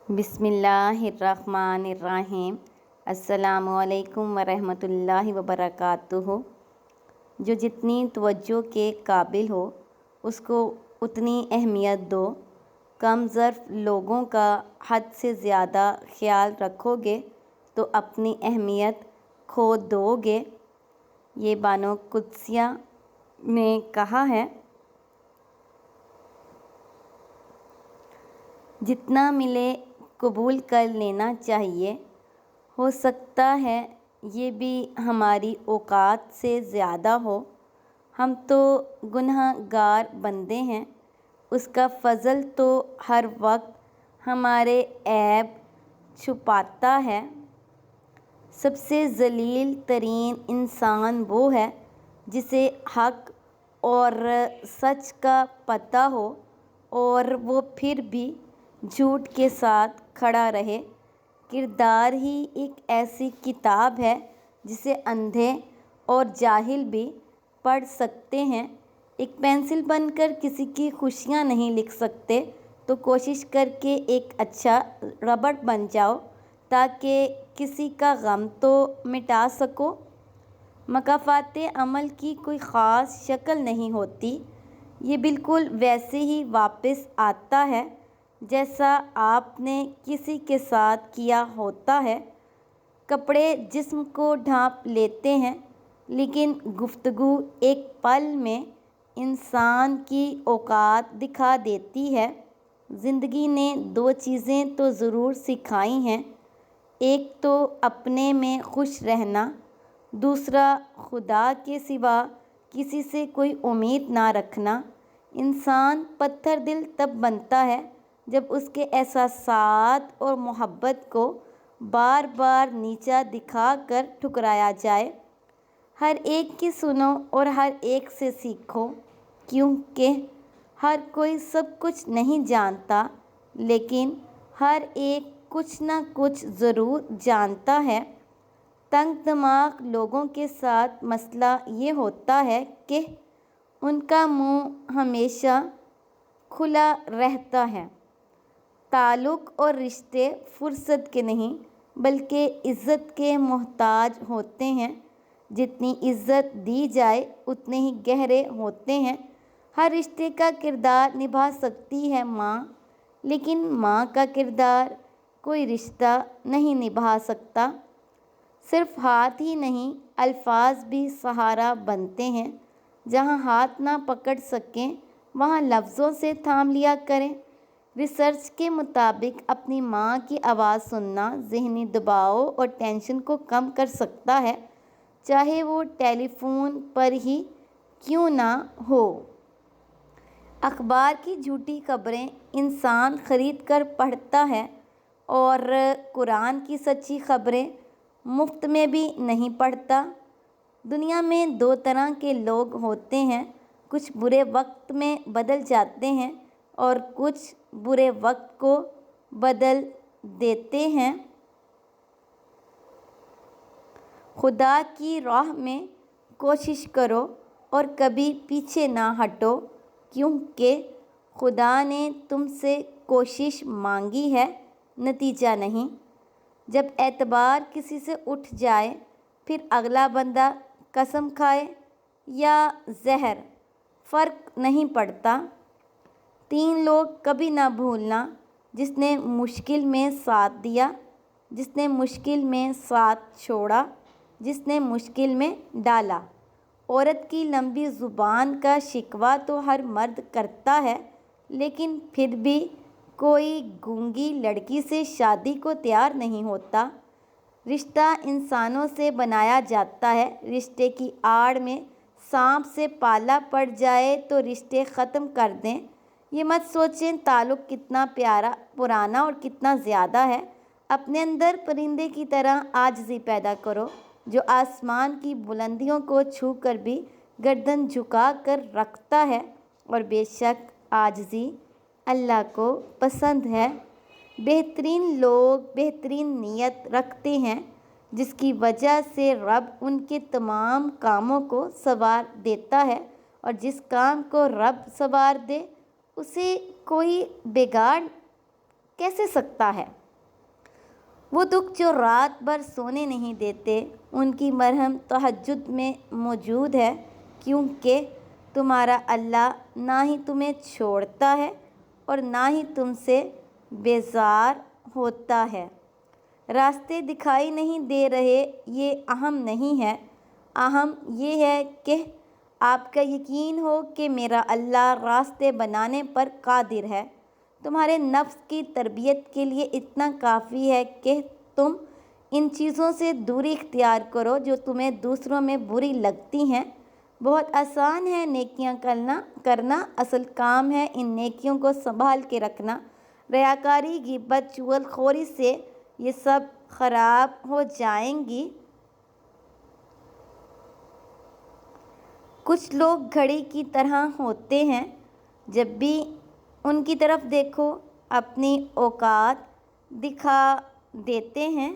بسم اللہ الرحمن الرحیم۔ السلام علیکم ورحمۃ اللہ وبرکاتہ۔ جو جتنی توجہ کے قابل ہو اس کو اتنی اہمیت دو۔ کم ظرف لوگوں کا حد سے زیادہ خیال رکھو گے تو اپنی اہمیت کھو دو گے۔ یہ بانو قدسیہ نے کہا ہے۔ جتنا ملے قبول کر لینا چاہیے۔ ہو سکتا ہے یہ بھی ہماری اوقات سے زیادہ ہو۔ ہم تو گناہ گار بندے ہیں، اس کا فضل تو ہر وقت ہمارے عیب چھپاتا ہے۔ سب سے ذلیل ترین انسان وہ ہے جسے حق اور سچ کا پتہ ہو اور وہ پھر بھی جھوٹ کے ساتھ کھڑا رہے۔ کردار ہی ایک ایسی کتاب ہے جسے اندھے اور جاہل بھی پڑھ سکتے ہیں۔ ایک پینسل بن کر کسی کی خوشیاں نہیں لکھ سکتے تو کوشش کر کے ایک اچھا ربڑ بن جاؤ تاکہ کسی کا غم تو مٹا سکو۔ مکافات عمل کی کوئی خاص شکل نہیں ہوتی، یہ بالکل ویسے ہی واپس آتا ہے جیسا آپ نے کسی کے ساتھ کیا ہوتا ہے۔ کپڑے جسم کو ڈھانپ لیتے ہیں لیکن گفتگو ایک پل میں انسان کی اوقات دکھا دیتی ہے۔ زندگی نے دو چیزیں تو ضرور سکھائی ہیں، ایک تو اپنے میں خوش رہنا، دوسرا خدا کے سوا کسی سے کوئی امید نہ رکھنا۔ انسان پتھر دل تب بنتا ہے جب اس کے احساسات اور محبت کو بار بار نیچا دکھا کر ٹھکرایا جائے۔ ہر ایک کی سنو اور ہر ایک سے سیکھو، کیونکہ ہر کوئی سب کچھ نہیں جانتا لیکن ہر ایک کچھ نہ کچھ ضرور جانتا ہے۔ تنگ دماغ لوگوں کے ساتھ مسئلہ یہ ہوتا ہے کہ ان کا منہ ہمیشہ کھلا رہتا ہے۔ تعلق اور رشتے فرصت کے نہیں بلکہ عزت کے محتاج ہوتے ہیں۔ جتنی عزت دی جائے اتنے ہی گہرے ہوتے ہیں۔ ہر رشتے کا کردار نبھا سکتی ہے ماں، لیکن ماں کا کردار کوئی رشتہ نہیں نبھا سکتا۔ صرف ہاتھ ہی نہیں، الفاظ بھی سہارا بنتے ہیں۔ جہاں ہاتھ نہ پکڑ سکیں وہاں لفظوں سے تھام لیا کریں۔ ریسرچ کے مطابق اپنی ماں کی آواز سننا ذہنی دباؤ اور ٹینشن کو کم کر سکتا ہے، چاہے وہ ٹیلی فون پر ہی کیوں نہ ہو۔ اخبار کی جھوٹی خبریں انسان خرید کر پڑھتا ہے اور قرآن کی سچی خبریں مفت میں بھی نہیں پڑھتا۔ دنیا میں دو طرح کے لوگ ہوتے ہیں، کچھ برے وقت میں بدل جاتے ہیں اور کچھ برے وقت کو بدل دیتے ہیں۔ خدا کی راہ میں کوشش کرو اور کبھی پیچھے نہ ہٹو، کیونکہ خدا نے تم سے کوشش مانگی ہے، نتیجہ نہیں۔ جب اعتبار کسی سے اٹھ جائے پھر اگلا بندہ قسم کھائے یا زہر، فرق نہیں پڑتا۔ تین لوگ کبھی نہ بھولنا، جس نے مشکل میں ساتھ دیا، جس نے مشکل میں ساتھ چھوڑا، جس نے مشکل میں ڈالا۔ عورت کی لمبی زبان کا شکوہ تو ہر مرد کرتا ہے، لیکن پھر بھی کوئی گونگی لڑکی سے شادی کو تیار نہیں ہوتا۔ رشتہ انسانوں سے بنایا جاتا ہے، رشتے کی آڑ میں سانپ سے پالا پڑ جائے تو رشتے ختم کر دیں۔ یہ مت سوچیں تعلق کتنا پیارا، پرانا اور کتنا زیادہ ہے۔ اپنے اندر پرندے کی طرح عاجزی پیدا کرو جو آسمان کی بلندیوں کو چھو کر بھی گردن جھکا کر رکھتا ہے، اور بے شک عاجزی اللہ کو پسند ہے۔ بہترین لوگ بہترین نیت رکھتے ہیں، جس کی وجہ سے رب ان کے تمام کاموں کو سنوار دیتا ہے، اور جس کام کو رب سنوار دے اسے کوئی بگاڑ کیسے سکتا ہے؟ وہ دکھ جو رات بھر سونے نہیں دیتے، ان کی مرہم تہجد میں موجود ہے، کیونکہ تمہارا اللہ نہ ہی تمہیں چھوڑتا ہے اور نہ ہی تم سے بیزار ہوتا ہے۔ راستے دکھائی نہیں دے رہے، یہ اہم نہیں ہے، اہم یہ ہے کہ آپ کا یقین ہو کہ میرا اللہ راستے بنانے پر قادر ہے۔ تمہارے نفس کی تربیت کے لیے اتنا کافی ہے کہ تم ان چیزوں سے دوری اختیار کرو جو تمہیں دوسروں میں بری لگتی ہیں۔ بہت آسان ہے نیکیاں کرنا، اصل کام ہے ان نیکیوں کو سنبھال کے رکھنا۔ ریاکاری، غیبت، چغل خوری سے یہ سب خراب ہو جائیں گی۔ کچھ لوگ گھڑی کی طرح ہوتے ہیں، جب بھی ان کی طرف دیکھو اپنی اوقات دکھا دیتے ہیں۔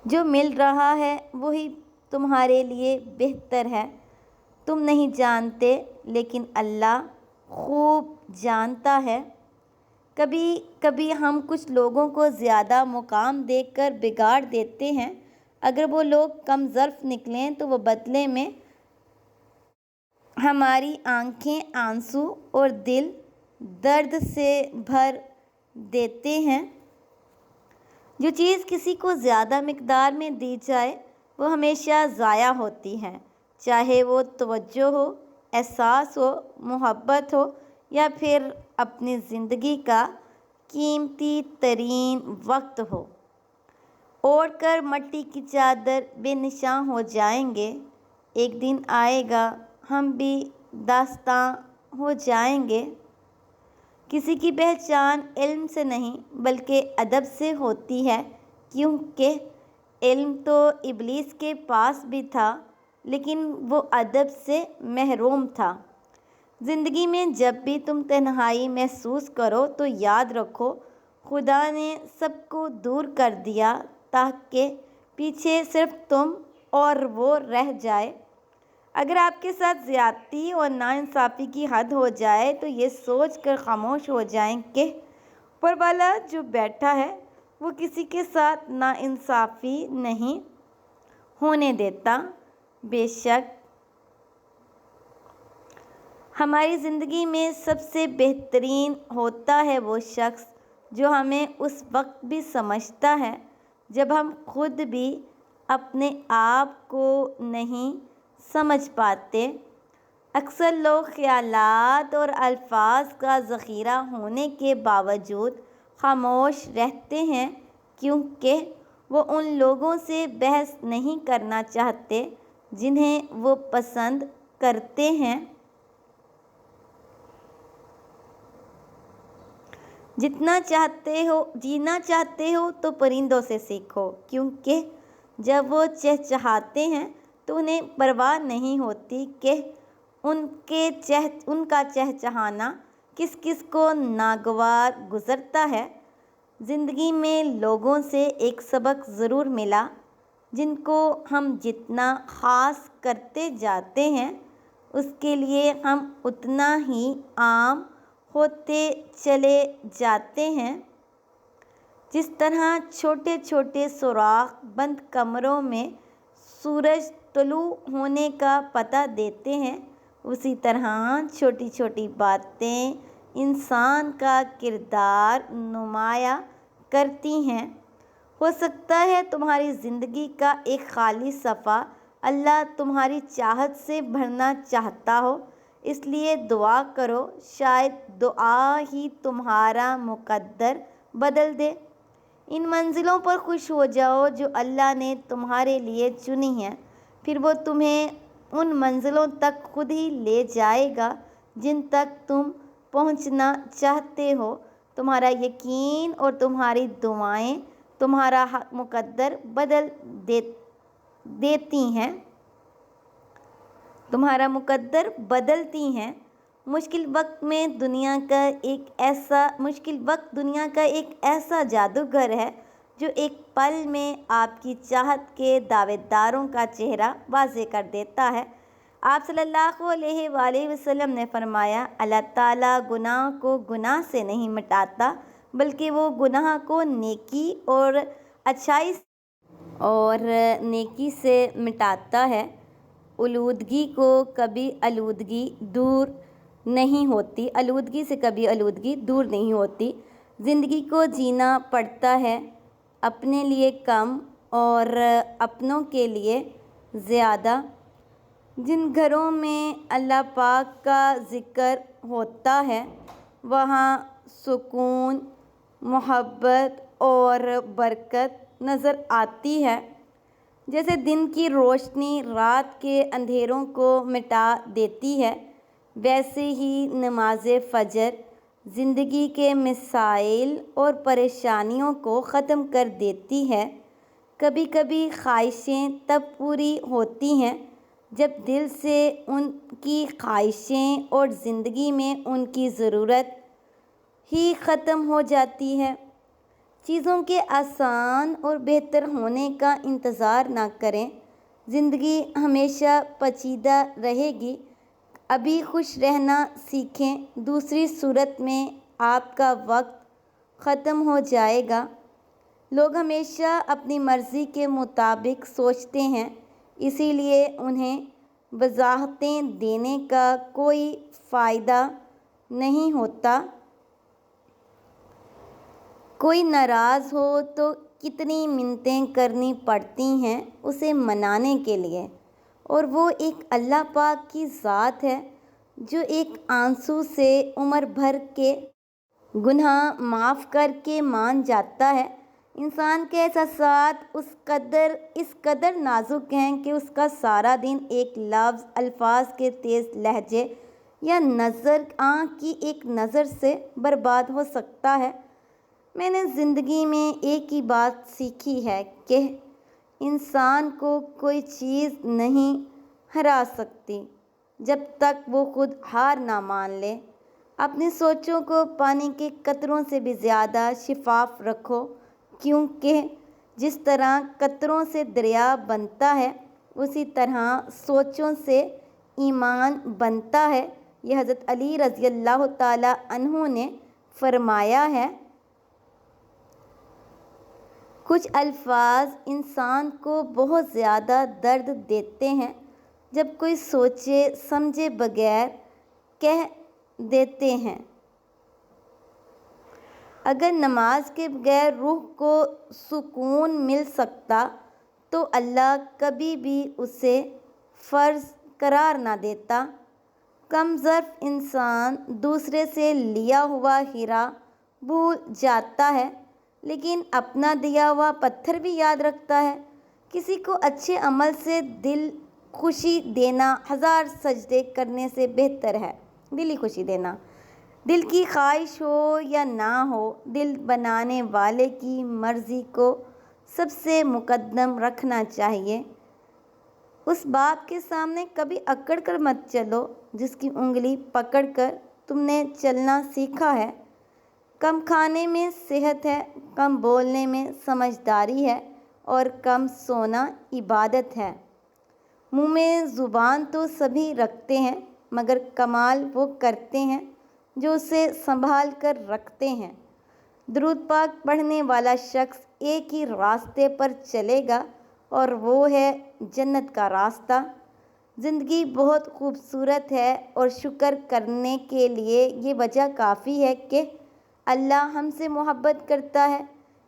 جو مل رہا ہے وہی تمہارے لیے بہتر ہے۔ تم نہیں جانتے لیکن اللہ خوب جانتا ہے۔ کبھی کبھی ہم کچھ لوگوں کو زیادہ مقام دے کر بگاڑ دیتے ہیں۔ اگر وہ لوگ کم ظرف نکلیں تو وہ بدلے میں ہماری آنکھیں آنسو اور دل درد سے بھر دیتے ہیں۔ جو چیز کسی کو زیادہ مقدار میں دی جائے وہ ہمیشہ ضائع ہوتی ہے، چاہے وہ توجہ ہو، احساس ہو، محبت ہو یا پھر اپنی زندگی کا قیمتی ترین وقت ہو۔ اوڑھ کر مٹی کی چادر بے نشاں ہو جائیں گے، ایک دن آئے گا ہم بھی داستاں ہو جائیں گے۔ کسی کی پہچان علم سے نہیں بلکہ ادب سے ہوتی ہے، کیونکہ علم تو ابلیس کے پاس بھی تھا لیکن وہ ادب سے محروم تھا۔ زندگی میں جب بھی تم تنہائی محسوس کرو تو یاد رکھو خدا نے سب کو دور کر دیا تاکہ پیچھے صرف تم اور وہ رہ جائے۔ اگر آپ کے ساتھ زیادتی اور ناانصافی کی حد ہو جائے تو یہ سوچ کر خاموش ہو جائیں کہ اوپر والا جو بیٹھا ہے وہ کسی کے ساتھ ناانصافی نہیں ہونے دیتا۔ بے شک ہماری زندگی میں سب سے بہترین ہوتا ہے وہ شخص جو ہمیں اس وقت بھی سمجھتا ہے جب ہم خود بھی اپنے آپ کو نہیں سمجھ پاتے۔ اکثر لوگ خیالات اور الفاظ کا ذخیرہ ہونے کے باوجود خاموش رہتے ہیں، کیونکہ وہ ان لوگوں سے بحث نہیں کرنا چاہتے جنہیں وہ پسند کرتے ہیں۔ جینا چاہتے ہو تو پرندوں سے سیکھو، کیونکہ جب وہ چہچہاتے ہیں تو انہیں پرواہ نہیں ہوتی کہ ان کا چہچہانا کس کس کو ناگوار گزرتا ہے۔ زندگی میں لوگوں سے ایک سبق ضرور ملا، جن کو ہم جتنا خاص کرتے جاتے ہیں اس کے لیے ہم اتنا ہی عام ہوتے چلے جاتے ہیں۔ جس طرح چھوٹے چھوٹے سوراخ بند کمروں میں سورج طلوع ہونے کا پتہ دیتے ہیں، اسی طرح چھوٹی چھوٹی باتیں انسان کا کردار نمایاں کرتی ہیں۔ ہو سکتا ہے تمہاری زندگی کا ایک خالی صفحہ اللہ تمہاری چاہت سے بھرنا چاہتا ہو، اس لیے دعا کرو، شاید دعا ہی تمہارا مقدر بدل دے۔ ان منزلوں پر خوش ہو جاؤ جو اللہ نے تمہارے لیے چنی ہیں، پھر وہ تمہیں ان منزلوں تک خود ہی لے جائے گا جن تک تم پہنچنا چاہتے ہو۔ تمہارا یقین اور تمہاری دعائیں تمہارا مقدر بدل بدلتی ہیں۔ مشکل وقت دنیا کا ایک ایسا جادوگر ہے جو ایک پل میں آپ کی چاہت کے دعوے داروں کا چہرہ واضح کر دیتا ہے۔ آپ صلی اللہ علیہ وآلہ وسلم نے فرمایا، اللہ تعالیٰ گناہ کو گناہ سے نہیں مٹاتا بلکہ وہ گناہ کو نیکی اور اچھائی نیکی سے مٹاتا ہے۔ آلودگی سے کبھی آلودگی دور نہیں ہوتی۔ زندگی کو جینا پڑتا ہے، اپنے لیے کم اور اپنوں کے لیے زیادہ۔ جن گھروں میں اللہ پاک کا ذکر ہوتا ہے وہاں سکون، محبت اور برکت نظر آتی ہے۔ جیسے دن کی روشنی رات کے اندھیروں کو مٹا دیتی ہے، ویسے ہی نماز فجر زندگی کے مسائل اور پریشانیوں کو ختم کر دیتی ہے۔ کبھی کبھی خواہشیں تب پوری ہوتی ہیں جب دل سے ان کی خواہشیں اور زندگی میں ان کی ضرورت ہی ختم ہو جاتی ہے۔ چیزوں کے آسان اور بہتر ہونے کا انتظار نہ کریں، زندگی ہمیشہ پیچیدہ رہے گی۔ ابھی خوش رہنا سیکھیں، دوسری صورت میں آپ کا وقت ختم ہو جائے گا۔ لوگ ہمیشہ اپنی مرضی کے مطابق سوچتے ہیں، اسی لیے انہیں وضاحتیں دینے کا کوئی فائدہ نہیں ہوتا۔ کوئی ناراض ہو تو کتنی منتیں کرنی پڑتی ہیں اسے منانے کے لیے، اور وہ ایک اللہ پاک کی ذات ہے جو ایک آنسو سے عمر بھر کے گناہ معاف کر کے مان جاتا ہے۔ انسان کے احساسات اس قدر نازک ہیں کہ اس کا سارا دن ایک لفظ، الفاظ کے تیز لہجے یا آنکھ کی ایک نظر سے برباد ہو سکتا ہے۔ میں نے زندگی میں ایک ہی بات سیکھی ہے کہ انسان کو کوئی چیز نہیں ہرا سکتی جب تک وہ خود ہار نہ مان لے۔ اپنی سوچوں کو پانی کے قطروں سے بھی زیادہ شفاف رکھو، کیونکہ جس طرح قطروں سے دریا بنتا ہے اسی طرح سوچوں سے ایمان بنتا ہے۔ یہ حضرت علی رضی اللہ تعالیٰ عنہ نے فرمایا ہے۔ کچھ الفاظ انسان کو بہت زیادہ درد دیتے ہیں جب کوئی سوچے سمجھے بغیر کہہ دیتے ہیں۔ اگر نماز کے بغیر روح کو سکون مل سکتا تو اللہ کبھی بھی اسے فرض قرار نہ دیتا۔ کم ظرف انسان دوسرے سے لیا ہوا ہیرا بھول جاتا ہے لیکن اپنا دیا ہوا پتھر بھی یاد رکھتا ہے۔ کسی کو اچھے عمل سے دل خوشی دینا 1000 سجدے کرنے سے بہتر ہے۔ دلی خوشی دینا، دل کی خواہش ہو یا نہ ہو، دل بنانے والے کی مرضی کو سب سے مقدم رکھنا چاہیے۔ اس باپ کے سامنے کبھی اکڑ کر مت چلو جس کی انگلی پکڑ کر تم نے چلنا سیکھا ہے۔ کم کھانے میں صحت ہے، کم بولنے میں سمجھداری ہے اور کم سونا عبادت ہے۔ منہ میں زبان تو سبھی رکھتے ہیں مگر کمال وہ کرتے ہیں جو اسے سنبھال کر رکھتے ہیں۔ درود پاک پڑھنے والا شخص ایک ہی راستے پر چلے گا اور وہ ہے جنت کا راستہ۔ زندگی بہت خوبصورت ہے اور شکر کرنے کے لیے یہ وجہ کافی ہے کہ اللہ ہم سے محبت کرتا ہے۔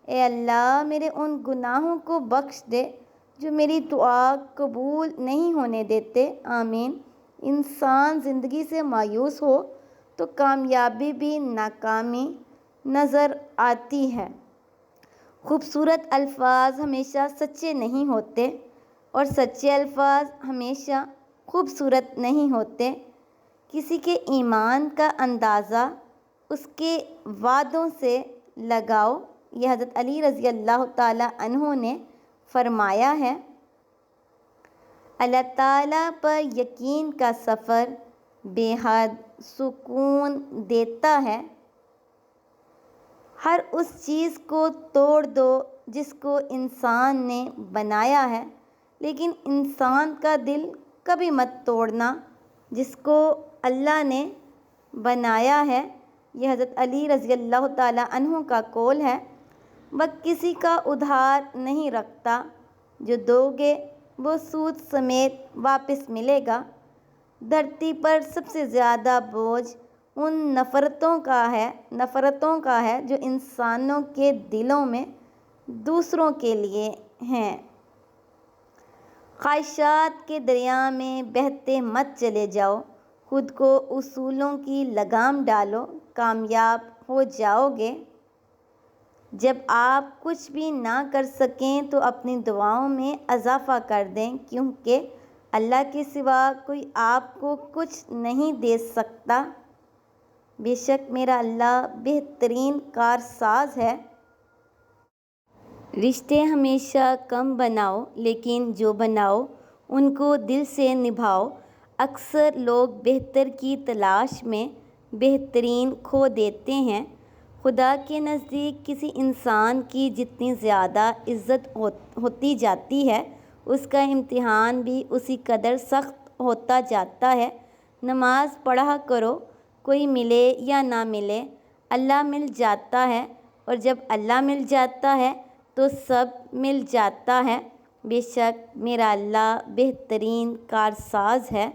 اے اللہ میرے ان گناہوں کو بخش دے جو میری دعا قبول نہیں ہونے دیتے، آمین۔ انسان زندگی سے مایوس ہو تو کامیابی بھی ناکامی نظر آتی ہے۔ خوبصورت الفاظ ہمیشہ سچے نہیں ہوتے اور سچے الفاظ ہمیشہ خوبصورت نہیں ہوتے۔ کسی کے ایمان کا اندازہ اس کے وعدوں سے لگاؤ، یہ حضرت علی رضی اللہ تعالیٰ عنہ نے فرمایا ہے۔ اللہ تعالیٰ پر یقین کا سفر بے حد سکون دیتا ہے۔ ہر اس چیز کو توڑ دو جس کو انسان نے بنایا ہے، لیکن انسان کا دل کبھی مت توڑنا جس کو اللہ نے بنایا ہے۔ یہ حضرت علی رضی اللہ تعالیٰ عنہ کا قول ہے۔ وقت کسی کا ادھار نہیں رکھتا، جو دو گے وہ سود سمیت واپس ملے گا۔ دھرتی پر سب سے زیادہ بوجھ ان نفرتوں کا ہے جو انسانوں کے دلوں میں دوسروں کے لیے ہیں۔ خواہشات کے دریا میں بہتے مت چلے جاؤ، خود کو اصولوں کی لگام ڈالو، کامیاب ہو جاؤ گے۔ جب آپ کچھ بھی نہ کر سکیں تو اپنی دعاؤں میں اضافہ کر دیں، کیونکہ اللہ کے سوا کوئی آپ کو کچھ نہیں دے سکتا۔ بے شک میرا اللہ بہترین کارساز ہے۔ رشتے ہمیشہ کم بناؤ، لیکن جو بناؤ ان کو دل سے نبھاؤ۔ اکثر لوگ بہتر کی تلاش میں بہترین کھو دیتے ہیں۔ خدا کے نزدیک کسی انسان کی جتنی زیادہ عزت ہوتی جاتی ہے، اس کا امتحان بھی اسی قدر سخت ہوتا جاتا ہے۔ نماز پڑھا کرو، کوئی ملے یا نہ ملے، اللہ مل جاتا ہے، اور جب اللہ مل جاتا ہے تو سب مل جاتا ہے۔ بے شک میرا اللہ بہترین کارساز ہے۔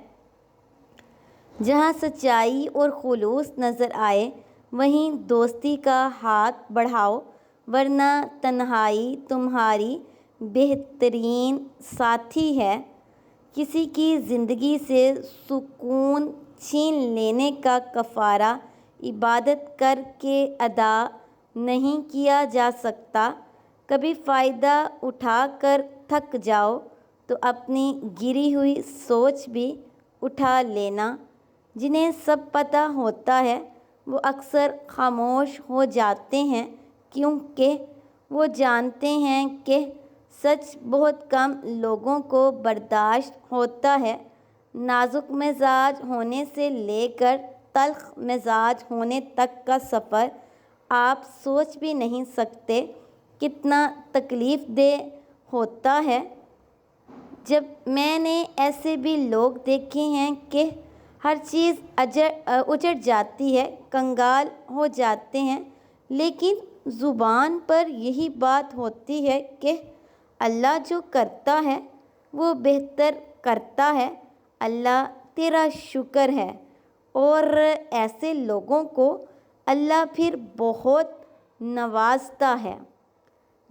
جہاں سچائی اور خلوص نظر آئے وہیں دوستی کا ہاتھ بڑھاؤ، ورنہ تنہائی تمہاری بہترین ساتھی ہے۔ کسی کی زندگی سے سکون چھین لینے کا کفارہ عبادت کر کے ادا نہیں کیا جا سکتا۔ کبھی فائدہ اٹھا کر تھک جاؤ تو اپنی گری ہوئی سوچ بھی اٹھا لینا۔ جنہیں سب پتہ ہوتا ہے وہ اکثر خاموش ہو جاتے ہیں، کیونکہ وہ جانتے ہیں کہ سچ بہت کم لوگوں کو برداشت ہوتا ہے۔ نازک مزاج ہونے سے لے کر تلخ مزاج ہونے تک کا سفر آپ سوچ بھی نہیں سکتے کتنا تکلیف دہ ہوتا ہے۔ جب میں نے ایسے بھی لوگ دیکھے ہیں کہ ہر چیز اجڑ جاتی ہے، کنگال ہو جاتے ہیں، لیکن زبان پر یہی بات ہوتی ہے کہ اللہ جو کرتا ہے وہ بہتر کرتا ہے، اللہ تیرا شکر ہے۔ اور ایسے لوگوں کو اللہ پھر بہت نوازتا ہے۔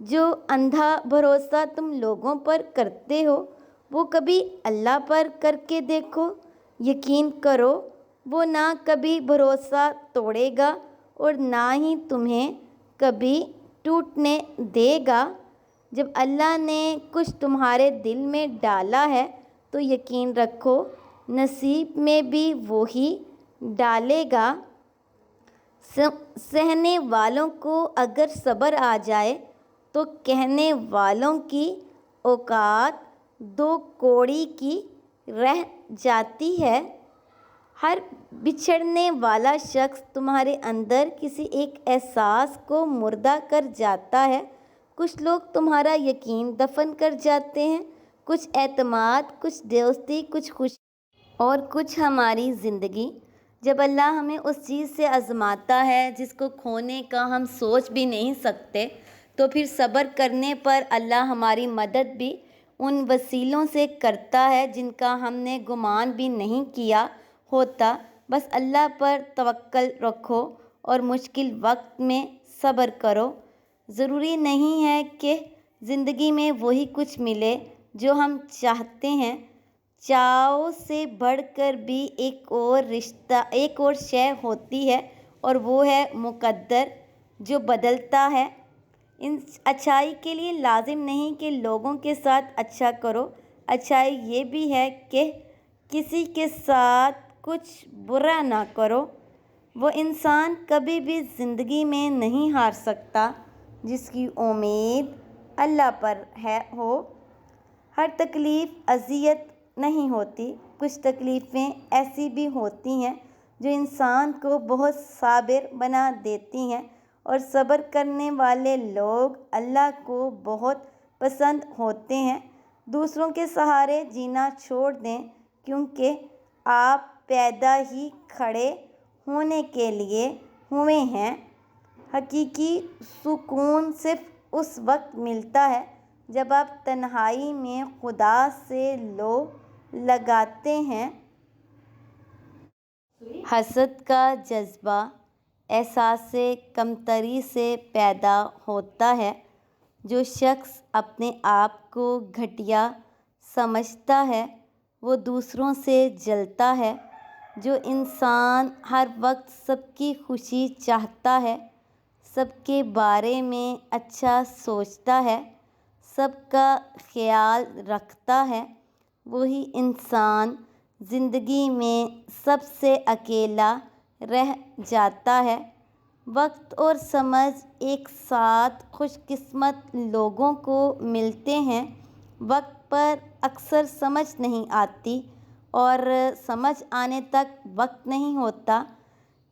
جو اندھا بھروسہ تم لوگوں پر کرتے ہو وہ کبھی اللہ پر کر کے دیکھو، یقین کرو وہ نہ کبھی بھروسہ توڑے گا اور نہ ہی تمہیں کبھی ٹوٹنے دے گا۔ جب اللہ نے کچھ تمہارے دل میں ڈالا ہے تو یقین رکھو نصیب میں بھی وہی ڈالے گا۔ سہنے والوں کو اگر صبر آ جائے تو کہنے والوں کی اوقات دو کوڑی کی رہ جاتی ہے۔ ہر بچھڑنے والا شخص تمہارے اندر کسی ایک احساس کو مردہ کر جاتا ہے۔ کچھ لوگ تمہارا یقین دفن کر جاتے ہیں، کچھ اعتماد، کچھ دوستی، کچھ خوشی اور کچھ ہماری زندگی۔ جب اللہ ہمیں اس چیز سے آزماتا ہے جس کو کھونے کا ہم سوچ بھی نہیں سکتے، تو پھر صبر کرنے پر اللہ ہماری مدد بھی ان وسیلوں سے کرتا ہے جن کا ہم نے گمان بھی نہیں کیا ہوتا۔ بس اللہ پر توکل رکھو اور مشکل وقت میں صبر کرو۔ ضروری نہیں ہے کہ زندگی میں وہی کچھ ملے جو ہم چاہتے ہیں۔ چاؤ سے بڑھ کر بھی ایک اور شے ہوتی ہے، اور وہ ہے مقدر جو بدلتا ہے۔ اچھائی کے لیے لازم نہیں کہ لوگوں کے ساتھ اچھا کرو، اچھائی یہ بھی ہے کہ کسی کے ساتھ کچھ برا نہ کرو۔ وہ انسان کبھی بھی زندگی میں نہیں ہار سکتا جس کی امید اللہ پر ہو۔ ہر تکلیف اذیت نہیں ہوتی، کچھ تکلیفیں ایسی بھی ہوتی ہیں جو انسان کو بہت صابر بنا دیتی ہیں، اور صبر کرنے والے لوگ اللہ کو بہت پسند ہوتے ہیں۔ دوسروں کے سہارے جینا چھوڑ دیں، کیونکہ آپ پیدا ہی کھڑے ہونے کے لیے ہوئے ہیں۔ حقیقی سکون صرف اس وقت ملتا ہے جب آپ تنہائی میں خدا سے لو لگاتے ہیں۔ حسد کا جذبہ احساس کمتری سے پیدا ہوتا ہے۔ جو شخص اپنے آپ کو گھٹیا سمجھتا ہے وہ دوسروں سے جلتا ہے۔ جو انسان ہر وقت سب کی خوشی چاہتا ہے، سب کے بارے میں اچھا سوچتا ہے، سب کا خیال رکھتا ہے، وہی انسان زندگی میں سب سے اکیلا رہ جاتا ہے۔ وقت اور سمجھ ایک ساتھ خوش قسمت لوگوں کو ملتے ہیں۔ وقت پر اکثر سمجھ نہیں آتی اور سمجھ آنے تک وقت نہیں ہوتا۔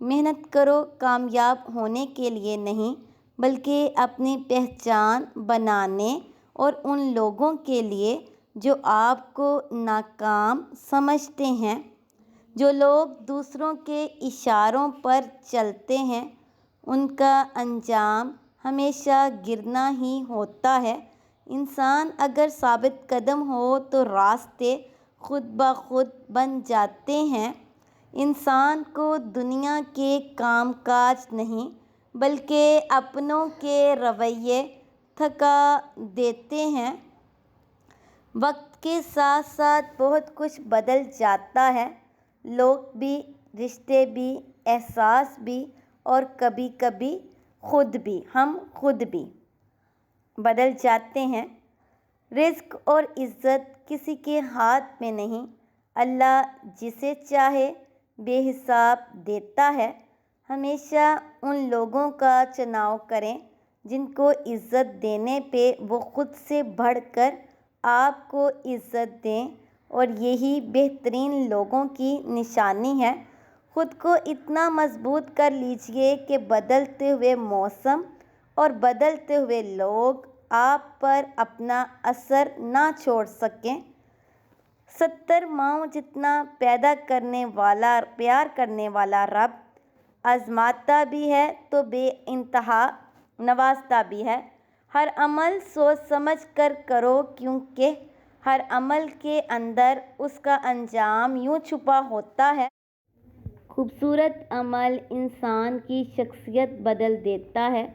محنت کرو کامیاب ہونے کے لیے نہیں، بلکہ اپنی پہچان بنانے اور ان لوگوں کے لیے جو آپ کو ناکام سمجھتے ہیں۔ جو لوگ دوسروں کے اشاروں پر چلتے ہیں ان کا انجام ہمیشہ گرنا ہی ہوتا ہے۔ انسان اگر ثابت قدم ہو تو راستے خود بخود بن جاتے ہیں۔ انسان کو دنیا کے کام کاج نہیں بلکہ اپنوں کے رویے تھکا دیتے ہیں۔ وقت کے ساتھ ساتھ بہت کچھ بدل جاتا ہے، لوگ بھی، رشتے بھی، احساس بھی اور کبھی کبھی ہم خود بھی بدل جاتے ہیں۔ رزق اور عزت کسی کے ہاتھ میں نہیں، اللہ جسے چاہے بے حساب دیتا ہے۔ ہمیشہ ان لوگوں کا چناؤ کریں جن کو عزت دینے پہ وہ خود سے بڑھ کر آپ کو عزت دیں، اور یہی بہترین لوگوں کی نشانی ہے۔ خود کو اتنا مضبوط کر لیجیے کہ بدلتے ہوئے موسم اور بدلتے ہوئے لوگ آپ پر اپنا اثر نہ چھوڑ سکیں۔ 70 ماؤں جتنا پیار کرنے والا رب آزماتا بھی ہے تو بے انتہا نوازتا بھی ہے۔ ہر عمل سوچ سمجھ کر کرو، کیونکہ ہر عمل کے اندر اس کا انجام یوں چھپا ہوتا ہے۔ خوبصورت عمل انسان کی شخصیت بدل دیتا ہے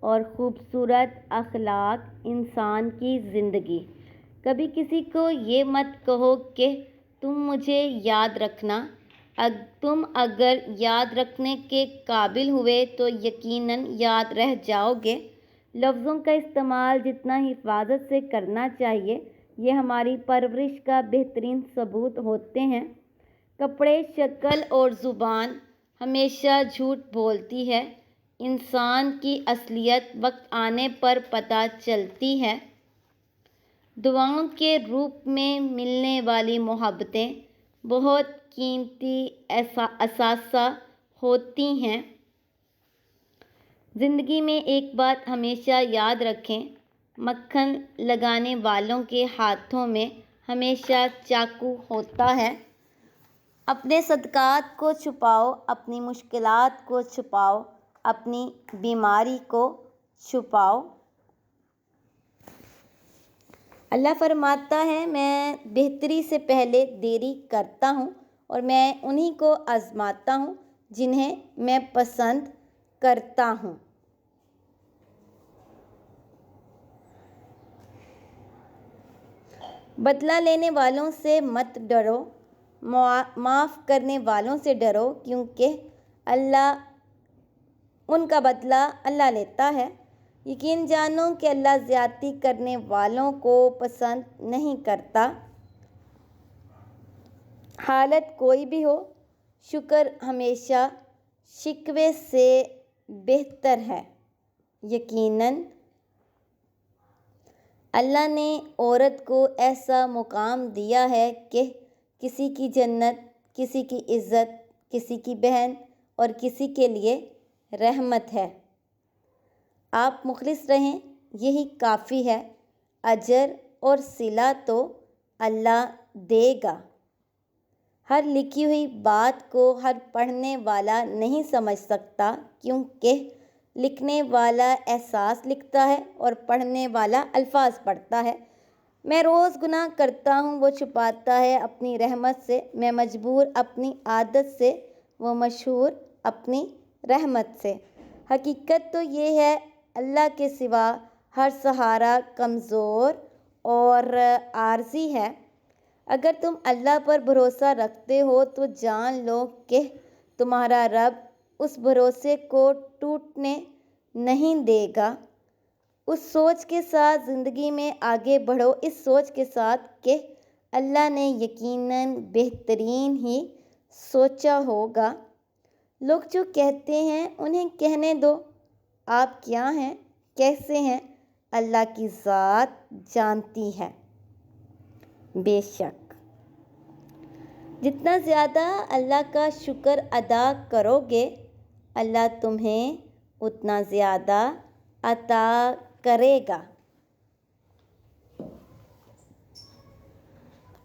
اور خوبصورت اخلاق انسان کی زندگی۔ کبھی کسی کو یہ مت کہو کہ تم مجھے یاد رکھنا۔ تم اگر یاد رکھنے کے قابل ہوئے تو یقیناً یاد رہ جاؤ گے۔ لفظوں کا استعمال جتنا حفاظت سے کرنا چاہیے، یہ ہماری پرورش کا بہترین ثبوت ہوتے ہیں۔ کپڑے، شکل اور زبان ہمیشہ جھوٹ بولتی ہے۔ انسان کی اصلیت وقت آنے پر پتہ چلتی ہے۔ دعاؤں کے روپ میں ملنے والی محبتیں بہت قیمتی اثاثہ ہوتی ہیں۔ زندگی میں ایک بات ہمیشہ یاد رکھیں، مکھن لگانے والوں کے ہاتھوں میں ہمیشہ چاقو ہوتا ہے۔ اپنے صدقات کو چھپاؤ، اپنی مشکلات کو چھپاؤ، اپنی بیماری کو چھپاؤ۔ اللہ فرماتا ہے، میں بہتری سے پہلے دیری کرتا ہوں اور میں انہی کو آزماتا ہوں جنہیں میں پسند کرتا ہوں۔ بدلہ لینے والوں سے مت ڈرو، معاف کرنے والوں سے ڈرو، کیونکہ ان کا بدلہ اللہ لیتا ہے۔ یقین جانو کہ اللہ زیادتی کرنے والوں کو پسند نہیں کرتا۔ حالت کوئی بھی ہو، شکر ہمیشہ شکوے سے بہتر ہے۔ یقیناً اللہ نے عورت کو ایسا مقام دیا ہے کہ کسی کی جنت، کسی کی عزت، کسی کی بہن اور کسی کے لیے رحمت ہے۔ آپ مخلص رہیں، یہی کافی ہے۔ اجر اور صلہ تو اللہ دے گا۔ ہر لکھی ہوئی بات کو ہر پڑھنے والا نہیں سمجھ سکتا، کیونکہ لکھنے والا احساس لکھتا ہے اور پڑھنے والا الفاظ پڑھتا ہے۔ میں روز گناہ کرتا ہوں، وہ چھپاتا ہے اپنی رحمت سے۔ میں مجبور اپنی عادت سے، وہ مشہور اپنی رحمت سے۔ حقیقت تو یہ ہے، اللہ کے سوا ہر سہارا کمزور اور عارضی ہے۔ اگر تم اللہ پر بھروسہ رکھتے ہو تو جان لو کہ تمہارا رب اس بھروسے کو ٹوٹنے نہیں دے گا۔ اس سوچ کے ساتھ زندگی میں آگے بڑھو، اس سوچ کے ساتھ کہ اللہ نے یقیناً بہترین ہی سوچا ہوگا۔ لوگ جو کہتے ہیں انہیں کہنے دو، آپ کیا ہیں، کیسے ہیں، اللہ کی ذات جانتی ہے۔ بے شک جتنا زیادہ اللہ کا شکر ادا کرو گے، اللہ تمہیں اتنا زیادہ عطا کرے گا۔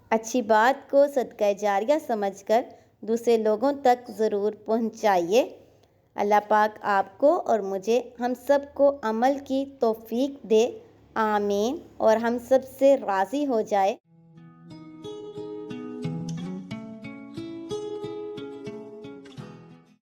اچھی بات کو صدقہ جاریہ سمجھ کر دوسرے لوگوں تک ضرور پہنچائیے۔ اللہ پاک آپ کو اور مجھے، ہم سب کو عمل کی توفیق دے، آمین، اور ہم سب سے راضی ہو جائے۔